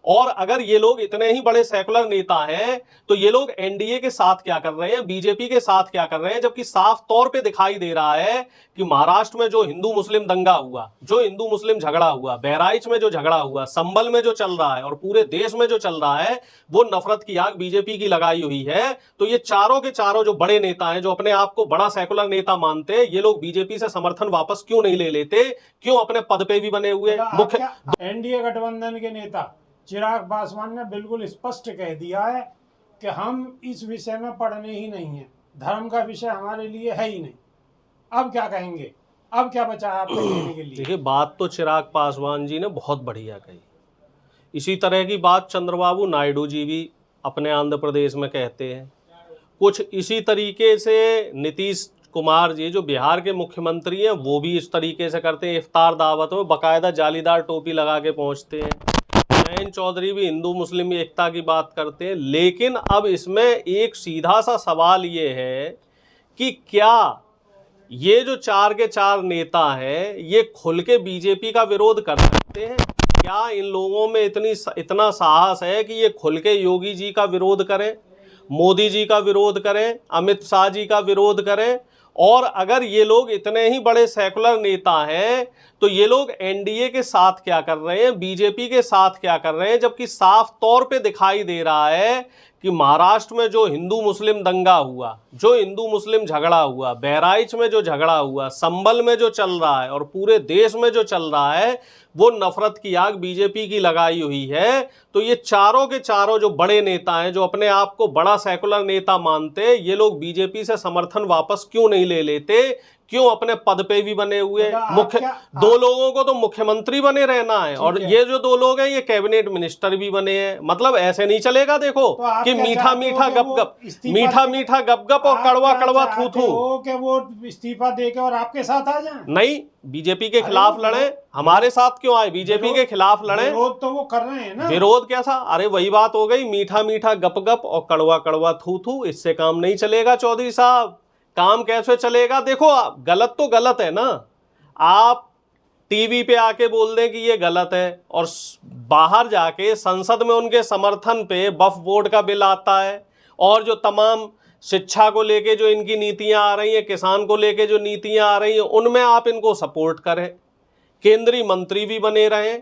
और अगर ये लोग इतने ही बड़े सेकुलर नेता हैं तो ये लोग एनडीए के साथ क्या कर रहे हैं, बीजेपी के साथ क्या कर रहे हैं, जबकि साफ तौर पे दिखाई दे रहा है कि महाराष्ट्र में जो हिंदू मुस्लिम दंगा हुआ, जो हिंदू मुस्लिम झगड़ा हुआ, बहराइच में जो झगड़ा हुआ, संभल में जो चल रहा है और पूरे देश में जो चल रहा है, वो नफरत की आग बीजेपी की लगाई हुई है। तो ये चारों के चारों जो बड़े नेता हैं, जो अपने आप को बड़ा सेकुलर नेता मानते हैं, ये लोग बीजेपी से समर्थन वापस क्यों नहीं ले लेते, क्यों अपने पद पे भी बने हुए मुख्य। एनडीए गठबंधन के नेता चिराग पासवान ने बिल्कुल स्पष्ट कह दिया है कि हम इस विषय में पढ़ने ही नहीं है, धर्म का विषय हमारे लिए है ही नहीं। अब क्या कहेंगे, अब क्या बचा है आपके कहने के लिए? देखिए, बात तो चिराग पासवान जी ने बहुत बढ़िया कही। इसी तरह की बात चंद्रबाबू नायडू जी भी अपने आंध्र प्रदेश में कहते हैं। कुछ इसी तरीके से नीतीश कुमार जी जो बिहार के मुख्यमंत्री हैं, वो भी इस तरीके से करते हैं। इफ्तार दावत में बाकायदा जालीदार टोपी लगा के पहुंचते हैं। जयंत चौधरी भी हिंदू मुस्लिम एकता की बात करते हैं। लेकिन अब इसमें एक सीधा सा सवाल ये है कि क्या ये जो चार के चार नेता हैं, ये खुल के बीजेपी का विरोध कर सकते हैं? क्या इन लोगों में इतना साहस है कि ये खुल के योगी जी का विरोध करें, मोदी जी का विरोध करें, अमित शाह जी का विरोध करें? और अगर ये लोग इतने ही बड़े सेकुलर नेता हैं तो ये लोग एनडीए के साथ क्या कर रहे हैं, बीजेपी के साथ क्या कर रहे हैं, जबकि साफ तौर पे दिखाई दे रहा है कि महाराष्ट्र में जो हिंदू मुस्लिम दंगा हुआ, जो हिंदू मुस्लिम झगड़ा हुआ, बहराइच में जो झगड़ा हुआ, संभल में जो चल रहा है और पूरे देश में जो चल रहा है, वो नफरत की आग बीजेपी की लगाई हुई है। तो ये चारों के चारों जो बड़े नेता हैं, जो अपने आप को बड़ा सेकुलर नेता मानते, ये लोग बीजेपी से समर्थन वापस क्यों नहीं ले लेते, क्यों अपने पद पे भी बने हुए मुख्य। दो लोगों को तो मुख्यमंत्री बने रहना है और ये जो दो लोग हैं ये कैबिनेट मिनिस्टर भी बने हैं। मतलब ऐसे नहीं चलेगा। देखो कि मीठा मीठा गप गप, मीठा मीठा गप गप और कड़वा कड़वा थू थू, कि वो इस्तीफा देके और आपके साथ आ जाएं? नहीं, बीजेपी के खिलाफ लड़े। हमारे साथ क्यों आए? बीजेपी के खिलाफ लड़े। विरोध तो वो कर रहे हैं ना। विरोध कैसा? अरे वही बात हो गई, मीठा मीठा गप गप और कड़वा कड़वा थू थू। इससे काम नहीं चलेगा चौधरी साहब। काम कैसे चलेगा? देखो, गलत तो गलत है ना। आप टीवी पे आके बोल दें कि ये गलत है और बाहर जाके संसद में उनके समर्थन पे वक्फ बोर्ड का बिल आता है और जो तमाम शिक्षा को लेके जो इनकी नीतियां आ रही हैं, किसान को लेके जो नीतियां आ रही हैं, उनमें आप इनको सपोर्ट करें, केंद्रीय मंत्री भी बने रहें,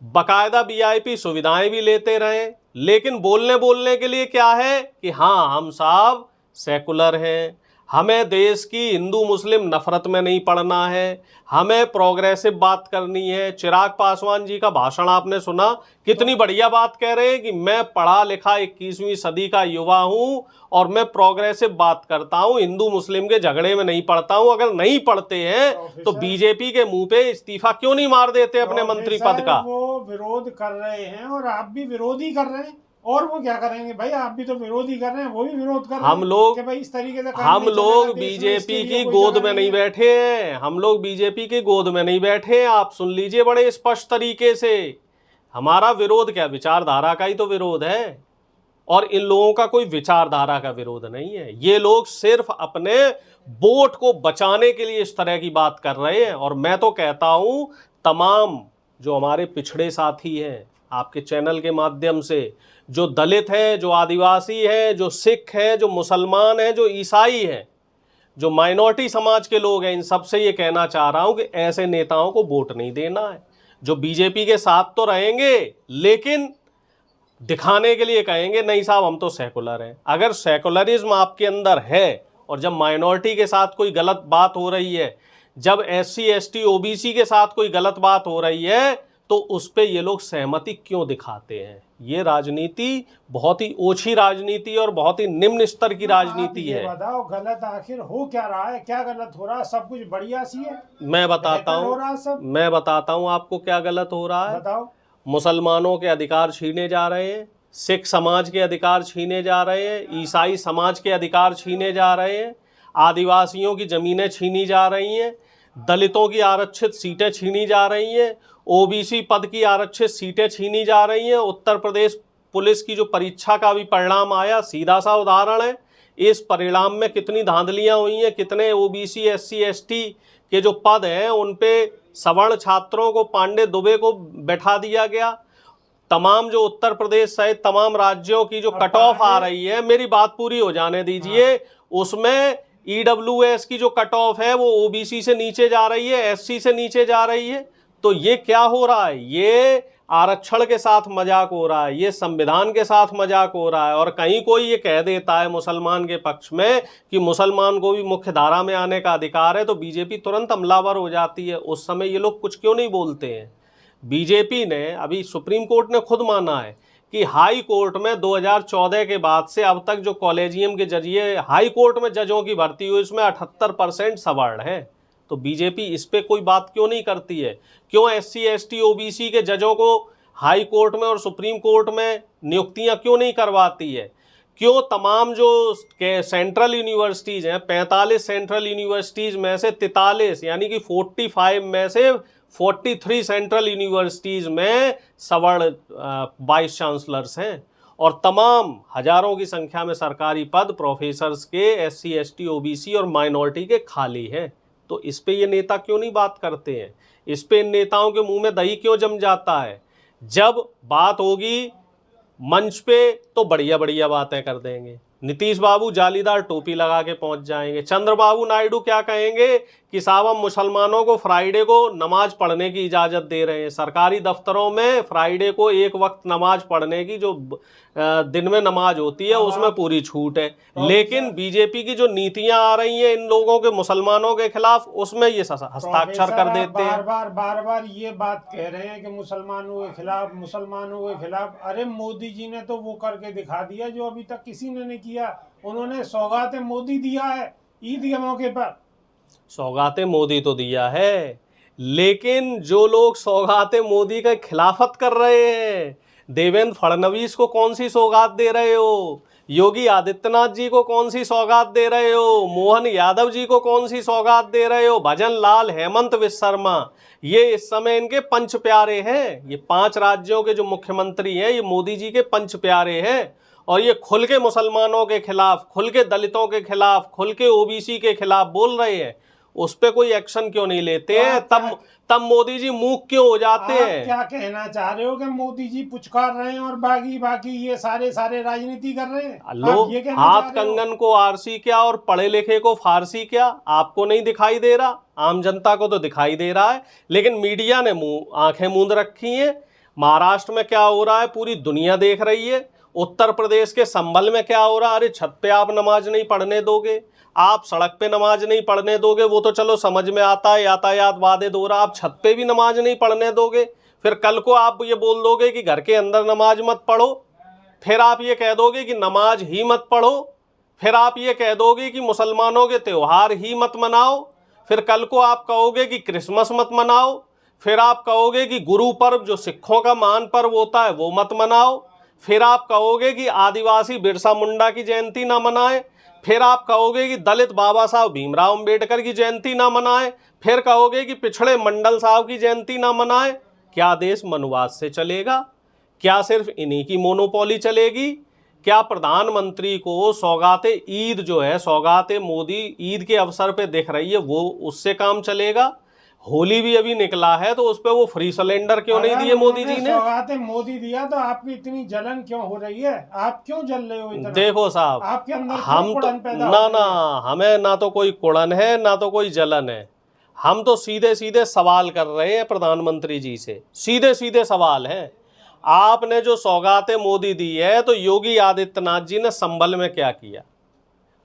बाकायदा वीआईपी सुविधाएं भी लेते रहें। लेकिन बोलने के लिए क्या है कि हाँ, हम साहब सेकुलर हैं, हमें देश की हिंदू मुस्लिम नफरत में नहीं पड़ना है, हमें प्रोग्रेसिव बात करनी है। चिराग पासवान जी का भाषण आपने सुना, कितनी बढ़िया बात कह रहे हैं कि मैं पढ़ा लिखा 21वीं सदी का युवा हूं और मैं प्रोग्रेसिव बात करता हूं, हिंदू मुस्लिम के झगड़े में नहीं पड़ता हूं। अगर नहीं पड़ते हैं तो बीजेपी के मुंह पे इस्तीफा क्यों नहीं मार देते अपने मंत्री पद का? वो विरोध कर रहे हैं और आप भी विरोध ही कर रहे हैं। और वो क्या करेंगे भाई? आप भी तो विरोध ही कर रहे हैं, वो भी विरोध कर रहे हैं। हम लोग कि भाई इस तरीके से हम लोग बीजेपी की गोद में नहीं बैठे हैं। हम लोग बीजेपी की गोद में नहीं बैठे हैं। आप सुन लीजिए बड़े स्पष्ट तरीके से, हमारा विरोध क्या, विचारधारा का ही तो विरोध है और इन लोगों का कोई विचारधारा का विरोध नहीं है। ये लोग सिर्फ अपने वोट को बचाने के लिए इस तरह की बात कर रहे हैं। और मैं तो कहता हूं, तमाम जो हमारे पिछड़े साथी हैं, आपके चैनल के माध्यम से, जो दलित हैं, जो आदिवासी हैं, जो सिख हैं, जो मुसलमान हैं, जो ईसाई हैं, जो माइनॉरिटी समाज के लोग हैं, इन सबसे ये कहना चाह रहा हूं कि ऐसे नेताओं को वोट नहीं देना है। जो बीजेपी के साथ तो रहेंगे लेकिन दिखाने के लिए कहेंगे नहीं साहब हम तो सेकुलर हैं। अगर सेकुलरिज्म आपके अंदर है और जब माइनॉरिटी के साथ कोई गलत बात हो रही है, जब एससी एसटी ओबीसी के साथ कोई गलत बात हो रही है, तो उस पे ये लोग सहमति क्यों दिखाते हैं? ये राजनीति बहुत ही ओछी राजनीति और बहुत ही निम्न स्तर की राजनीति है। बताओ गलत आखिर हो क्या रहा है? क्या गलत हो रहा है? सब कुछ बढ़िया सी है। मैं बताता हूँ आपको क्या गलत हो रहा है। बताओ। मुसलमानों के अधिकार छीने जा रहे हैं, सिख समाज के अधिकार छीने जा रहे हैं, ईसाई समाज के अधिकार छीने जा रहे हैं, आदिवासियों की ज़मीनें छीनी जा रही हैं, दलितों की आरक्षित सीटें छीनी जा रही हैं, ओबीसी पद की आरक्षित सीटें छीनी जा रही हैं। उत्तर प्रदेश पुलिस की जो परीक्षा का भी परिणाम आया, सीधा सा उदाहरण है। इस परिणाम में कितनी धांधलियां हुई हैं, कितने ओबीसी एससी एसटी के जो पद हैं उन पे सवर्ण छात्रों को, पांडे दुबे को बैठा दिया गया। तमाम जो उत्तर प्रदेश सहित तमाम राज्यों की जो कट ऑफ आ रही है, मेरी बात पूरी हो जाने दीजिए, उसमें ईडब्ल्यूएस की जो कट ऑफ है वो ओबीसी से नीचे जा रही है, एससी से नीचे जा रही है। तो ये क्या हो रहा है? ये आरक्षण के साथ मजाक हो रहा है, ये संविधान के साथ मजाक हो रहा है। और कहीं कोई ये कह देता है मुसलमान के पक्ष में कि मुसलमान को भी मुख्य धारा में आने का अधिकार है, तो बीजेपी तुरंत हमलावर हो जाती है। उस समय ये लोग कुछ क्यों नहीं बोलते हैं? बीजेपी ने, अभी सुप्रीम कोर्ट ने खुद माना है कि हाई कोर्ट में 2014 के बाद से अब तक जो कॉलेजियम के जरिए हाई कोर्ट में जजों की भर्ती हुई, इसमें 78% सवर्ण है। तो बीजेपी इस पे कोई बात क्यों नहीं करती है? क्यों एससी एसटी ओबीसी के जजों को हाई कोर्ट में और सुप्रीम कोर्ट में नियुक्तियां क्यों नहीं करवाती है? क्यों तमाम जो सेंट्रल यूनिवर्सिटीज़ हैं, 45 सेंट्रल यूनिवर्सिटीज़ में से 43 यानी कि 45 में से 43 सेंट्रल यूनिवर्सिटीज़ में सवर्ण वाइस चांसलर्स हैं, और तमाम हजारों की संख्या में सरकारी पद प्रोफेसर्स के एससी एसटी ओबीसी और माइनॉरिटी के खाली हैं। तो इस पे ये नेता क्यों नहीं बात करते हैं? इस पे इन नेताओं के मुंह में दही क्यों जम जाता है? जब बात होगी मंच पे तो बढ़िया बढ़िया बातें कर देंगे, नीतीश बाबू जालीदार टोपी लगा के पहुंच जाएंगे, चंद्रबाबू नायडू क्या कहेंगे कि साहब हम मुसलमानों को फ्राइडे को नमाज पढ़ने की इजाज़त दे रहे हैं। सरकारी दफ्तरों में फ्राइडे को एक वक्त नमाज पढ़ने की, जो दिन में नमाज होती है, उसमें पूरी छूट है। लेकिन बीजेपी की जो नीतियां आ रही हैं इन लोगों के, मुसलमानों के खिलाफ, उसमें ये हस्ताक्षर कर देते हैं। बार बार ये बात कह रहे हैं कि मुसलमानों के खिलाफ, मुसलमानों के खिलाफ। अरे मोदी जी ने तो वो करके दिखा दिया जो अभी तक किसी ने नहीं किया। उन्होंने सौगातें मोदी दिया है ईद के मौके पर। सौगातें मोदी तो दिया है, लेकिन जो लोग सौगातें मोदी का खिलाफत कर रहे हैं, देवेंद्र फडणवीस को कौन सी सौगात दे रहे हो? योगी आदित्यनाथ जी को कौन सी सौगात दे रहे हो? मोहन यादव जी को कौन सी सौगात दे रहे हो? भजन लाल, हेमंत विश्व, ये इस समय इनके पंच प्यारे हैं। ये 5 राज्यों के जो मुख्यमंत्री हैं, ये मोदी जी के पंच प्यारे हैं। और ये खुल के मुसलमानों के खिलाफ, खुल के दलितों के खिलाफ, खुल के ओबीसी के खिलाफ बोल रहे हैं। उस पे कोई एक्शन क्यों नहीं लेते हैं? तब मोदी जी मूक क्यों हो जाते हैं? क्या कहना चाह रहे हो कि मोदी जी पुचकार रहे हैं और बाकी ये सारे राजनीति कर रहे हैं? लोग हाथ कंगन को आरसी क्या और पढ़े लिखे को फारसी क्या? आपको नहीं दिखाई दे रहा? आम जनता को तो दिखाई दे रहा है, लेकिन मीडिया ने आंखें मूंद रखी हैं। महाराष्ट्र में क्या हो रहा है पूरी दुनिया देख रही है। उत्तर प्रदेश के संभल में क्या हो रहा है? अरे छत पे आप नमाज नहीं पढ़ने दोगे, आप सड़क पे नमाज नहीं पढ़ने दोगे, वो तो चलो समझ में आता है, यातायात वादे दो रहा। आप छत पे भी नमाज नहीं पढ़ने दोगे, फिर कल को आप ये बोल दोगे कि घर के अंदर नमाज मत पढ़ो, फिर आप ये कह दोगे कि नमाज ही मत पढ़ो, फिर आप ये कह दोगे कि मुसलमानों के त्यौहार ही मत मनाओ, फिर कल को आप कहोगे कि क्रिसमस मत मनाओ, फिर आप कहोगे कि गुरु पर्व जो सिखों का महान पर्व होता है वो मत मनाओ, फिर आप कहोगे कि आदिवासी बिरसा मुंडा की जयंती ना मनाएं, फिर आप कहोगे कि दलित बाबा साहब भीमराव अंबेडकर की जयंती ना मनाएं, फिर कहोगे कि पिछड़े मंडल साहब की जयंती ना मनाएं। क्या देश मनुवाद से चलेगा? क्या सिर्फ इन्हीं की मोनोपोली चलेगी? क्या प्रधानमंत्री को सौगाते ईद जो है, सौगाते मोदी ईद के अवसर पे दिख रही है, वो उससे काम चलेगा? होली भी अभी निकला है, तो उस पे वो फ्री सिलेंडर क्यों नहीं दिए मोदी जी ने? सौगातें मोदी दिया तो आपकी इतनी जलन क्यों हो रही है? आप क्यों जल रहे हो इतना? देखो साहब, आपके अंदर हम तो ना हमें ना तो कोई कुड़न है ना तो कोई जलन है। हम तो सीधे सीधे सवाल कर रहे हैं प्रधानमंत्री जी से, सीधे सीधे सवाल हैं। आपने जो सौगातें मोदी दी है, तो योगी आदित्यनाथ जी ने संभल में क्या किया?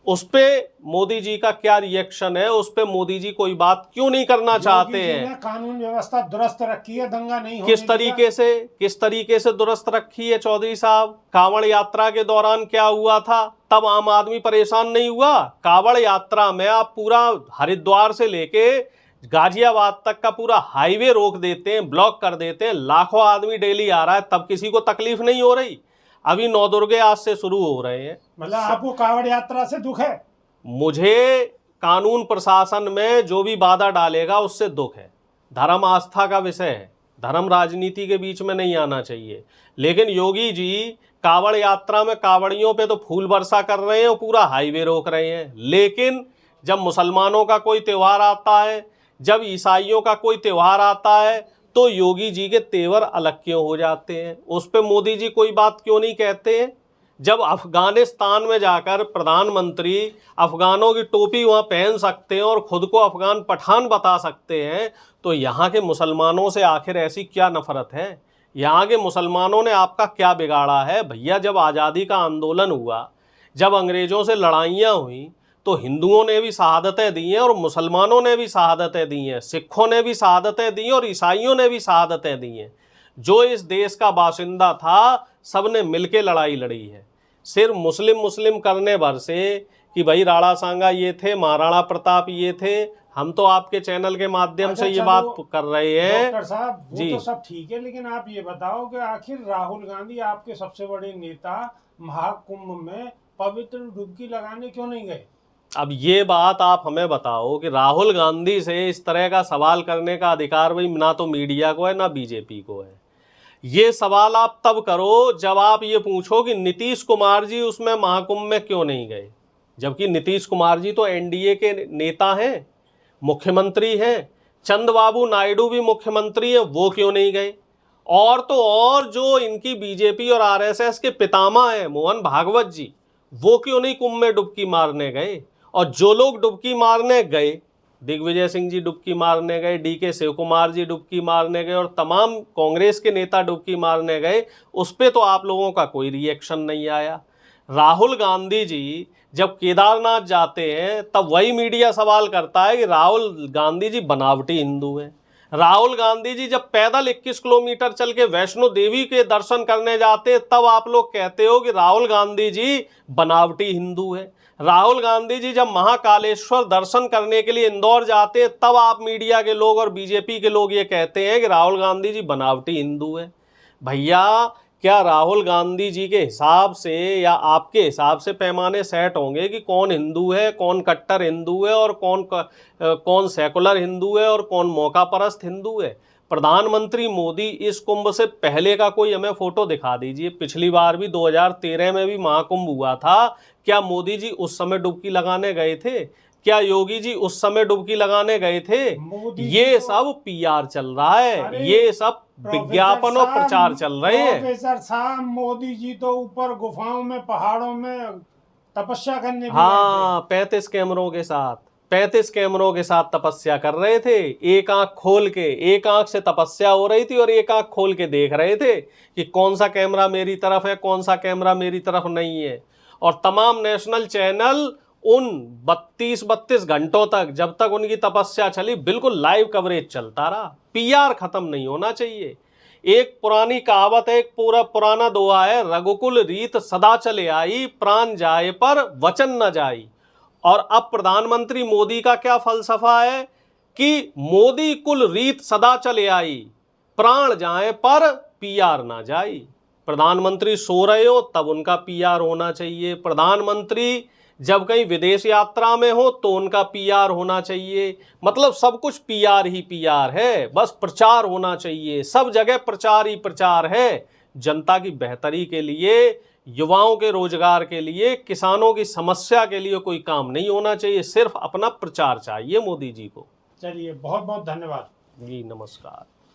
उस पे मोदी जी का क्या रिएक्शन है? उस पे मोदी जी कोई बात क्यों नहीं करना चाहते हैं? कानून व्यवस्था दुरुस्त रखी है, दंगा नहीं होने किस तरीके से दुरुस्त रखी है चौधरी साहब? कांवड़ यात्रा के दौरान क्या हुआ था? तब आम आदमी परेशान नहीं हुआ? कांवड़ यात्रा में आप पूरा हरिद्वार से लेके गाजियाबाद तक का पूरा हाईवे रोक देते हैं, ब्लॉक कर देते हैं, लाखों आदमी डेली आ रहा है, तब किसी को तकलीफ नहीं हो रही। अभी नवदुर्गे आज से शुरू हो रहे हैं। मतलब आपको कांवड़ यात्रा से दुख है? मुझे कानून प्रशासन में जो भी बाधा डालेगा उससे दुख है। धर्म आस्था का विषय है, धर्म राजनीति के बीच में नहीं आना चाहिए। लेकिन योगी जी कांवड़ यात्रा में कांवड़ियों पे तो फूल वर्षा कर रहे हैं और पूरा हाईवे रोक रहे हैं। लेकिन जब मुसलमानों का कोई त्यौहार आता है, जब ईसाइयों का कोई त्यौहार आता है, तो योगी जी के तेवर अलग क्यों हो जाते हैं? उस पे मोदी जी कोई बात क्यों नहीं कहते हैं? जब अफगानिस्तान में जाकर प्रधानमंत्री अफगानों की टोपी वहाँ पहन सकते हैं और खुद को अफगान पठान बता सकते हैं, तो यहाँ के मुसलमानों से आखिर ऐसी क्या नफरत है? यहाँ के मुसलमानों ने आपका क्या बिगाड़ा है? भैया, जब आज़ादी का आंदोलन हुआ, जब अंग्रेज़ों से लड़ाइयाँ हुई, तो हिंदुओं ने भी शहादतें दी हैं और मुसलमानों ने भी शहादतें दी हैं, सिखों ने भी शहादतें दी हैं और ईसाइयों ने भी शहादतें दी हैं। जो इस देश का बाशिंदा था, सब ने मिलके लड़ाई लड़ी है। सिर्फ मुस्लिम मुस्लिम करने भर से कि भाई राणा सांगा ये थे, महाराणा प्रताप ये थे, हम तो आपके चैनल के माध्यम से ये बात कर रहे हैं। डॉक्टर साहब, वो जी तो सब ठीक है, लेकिन आप ये बताओ कि आखिर राहुल गांधी, आपके सबसे बड़े नेता, महाकुंभ में पवित्र डुबकी लगाने क्यों नहीं गए? अब ये बात आप हमें बताओ कि राहुल गांधी से इस तरह का सवाल करने का अधिकार भाई ना तो मीडिया को है ना बीजेपी को है। ये सवाल आप तब करो जब आप ये पूछो कि नीतीश कुमार जी उसमें महाकुंभ में क्यों नहीं गए, जबकि नीतीश कुमार जी तो एनडीए के नेता हैं, मुख्यमंत्री हैं। चंद्रबाबू नायडू भी मुख्यमंत्री हैं, वो क्यों नहीं गए? और तो और जो इनकी बीजेपी और आरएसएस के पितामह हैं, मोहन भागवत जी, वो क्यों नहीं कुंभ में डुबकी मारने गए? और जो लोग डुबकी मारने गए, दिग्विजय सिंह जी डुबकी मारने गए, डीके शिव कुमार जी डुबकी मारने गए और तमाम कांग्रेस के नेता डुबकी मारने गए, उस पर तो आप लोगों का कोई रिएक्शन नहीं आया। राहुल गांधी जी जब केदारनाथ जाते हैं तब वही मीडिया सवाल करता है कि राहुल गांधी जी बनावटी हिंदू हैं। राहुल गांधी जी जब पैदल 21 किलोमीटर चल के वैष्णो देवी के दर्शन करने जाते तब आप लोग कहते हो कि राहुल गांधी जी बनावटी हिंदू है। राहुल गांधी जी जब महाकालेश्वर दर्शन करने के लिए इंदौर जाते तब आप मीडिया के लोग और बीजेपी के लोग ये कहते हैं कि राहुल गांधी जी बनावटी हिंदू है। भैया, क्या राहुल गांधी जी के हिसाब से या आपके हिसाब से पैमाने सेट होंगे कि कौन हिंदू है, कौन कट्टर हिंदू है और कौन सेकुलर हिंदू है और कौन मौका परस्त हिंदू है? प्रधानमंत्री मोदी इस कुंभ से पहले का कोई हमें फोटो दिखा दीजिए। पिछली बार भी 2013 में भी महाकुंभ हुआ था, क्या मोदी जी उस समय डुबकी लगाने गए थे? क्या योगी जी उस समय डुबकी लगाने गए थे? ये सब पीआर चल रहा है, ये सब विज्ञापन और प्रचार चल रहे हैं। प्रोफेसर साहब, मोदी जी तो ऊपर गुफाओं में, पहाड़ों में तपस्या करने भी हाँ, 35 कैमरों के साथ 35 कैमरों के साथ तपस्या कर रहे थे। एक आंख खोल के, एक आंख से तपस्या हो रही थी और एक आंख खोल के देख रहे थे कि कौन सा कैमरा मेरी तरफ है, कौन सा कैमरा मेरी तरफ नहीं है। और तमाम नेशनल चैनल उन 32 घंटों तक, जब तक उनकी तपस्या चली, बिल्कुल लाइव कवरेज चलता रहा। पीआर खत्म नहीं होना चाहिए। एक पुरानी कहावत है, एक पूरा पुराना दोहा है, रघुकुल रीत सदा चले आई, प्राण जाए पर वचन न जाई। और अब प्रधानमंत्री मोदी का क्या फलसफा है कि मोदी कुल रीत सदा चले आई, प्राण जाए पर पीआर ना जाई। प्रधानमंत्री सो रहे हो तब उनका पीआर होना चाहिए, प्रधानमंत्री जब कहीं विदेश यात्रा में हो तो उनका पीआर होना चाहिए। मतलब सब कुछ पीआर ही पीआर है, बस प्रचार होना चाहिए, सब जगह प्रचार ही प्रचार है। जनता की बेहतरी के लिए, युवाओं के रोजगार के लिए, किसानों की समस्या के लिए कोई काम नहीं होना चाहिए, सिर्फ अपना प्रचार चाहिए मोदी जी को। चलिए, बहुत बहुत धन्यवाद जी, नमस्कार।